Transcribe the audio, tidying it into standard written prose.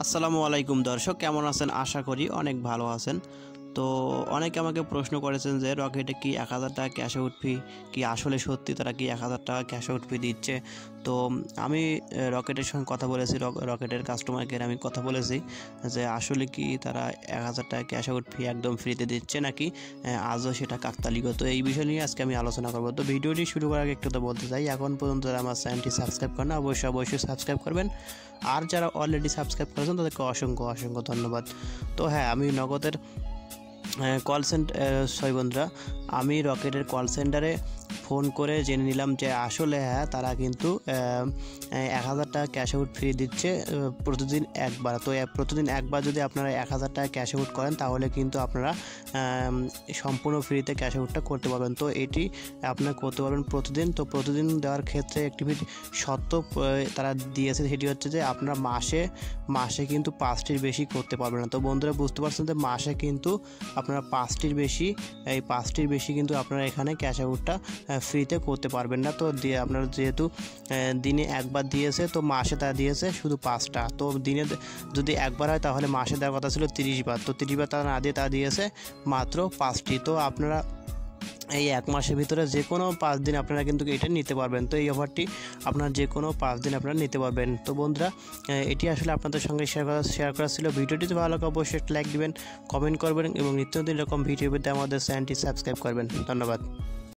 আসসালামু আলাইকুম দর্শক, কেমন আছেন? আশা করি অনেক ভালো আছেন। তো অনেকে আমাকে প্রশ্ন করেছেন যে রকেটে কি 1000 টাকা ক্যাশ আউট ফি কি আসলে সত্যি তারা কি 1000 টাকা ক্যাশ আউট ফি দিচ্ছে? তো আমি রকেটের সঙ্গে কথা বলেছি, রকেটের কাস্টমার কেয়ারে আমি কথা বলেছি যে আসলে কি তারা 1000 টাকা ক্যাশ আউট ফি একদম ফ্রিতে দিচ্ছে নাকি আজও সেটা কাকতালীয়। তো এই বিষয় নিয়ে আজকে আমি আলোচনা করব। তো ভিডিওটি শুরু করার আগে একটু তো বলতে চাই, এখন পর্যন্ত যারা আমার চ্যানেলটি সাবস্ক্রাইব করেন না অবশ্যই সাবস্ক্রাইব করবেন, আর যারা অলরেডি সাবস্ক্রাইব করেছেন তাদেরকে অসংখ্য ধন্যবাদ। তো হ্যাঁ, আমি নগদের কল সেন্টার বন্ধুরা, আমি রকেটের কল সেন্টারে ফোন করে জেনে নিলাম যে আসলে হ্যাঁ তারা কিন্তু 1000 টাকা ক্যাশ আউট ফ্রি দিচ্ছে প্রতিদিন একবার। তো প্রতিদিন একবার যদি আপনারা 1000 টাকা ক্যাশ আউট করেন তাহলে কিন্তু আপনারা সম্পূর্ণ ফ্রিতে ক্যাশ আউটটা করতে পারবেন। তো এটি আপনারা করতে পারবেন প্রতিদিন। তো প্রতিদিন দেওয়ার ক্ষেত্রে একটি শর্ত তারা দিয়েছে, সেটি হচ্ছে যে আপনারা মাসে কিন্তু 5টির বেশি করতে পারবেন না। তো বন্ধুরা বুঝতে পারছেন যে মাসে কিন্তু আপনারা 5টির বেশি কিন্তু আপনারা এখানে ক্যাশ আউটটা ফ্রিতে করতে পারবেন না। তো আপনারা যেহেতু দিনে একবার দিয়েছে, তো মাসে তারা দিয়েছে শুধু 5টা। তো দিনে যদি একবার হয় তাহলে মাসে দেওয়ার কথা ছিল 30 বার। তো 30 বার তারা না দিয়ে তারা দিয়েছে মাত্র 5টি। তো আপনারা এই এক মাসের ভিতরে যে কোনো 5 দিন আপনারা কিন্তু এটা নিতে পারবেন। তো এই অফারটি আপনারা যে কোনো 5 দিন আপনারা নিতে পারবেন। তো বন্ধুরা, এটি আসলে আপনাদের সঙ্গে শেয়ার করা ছিল। ভিডিওটি যদি ভালো লাগে অবশ্যই একটা লাইক দিবেন, কমেন্ট করবেন এবং নিত্য নতুন এরকম ভিডিও পেতে আমাদের চ্যানেলটি সাবস্ক্রাইব করবেন। ধন্যবাদ।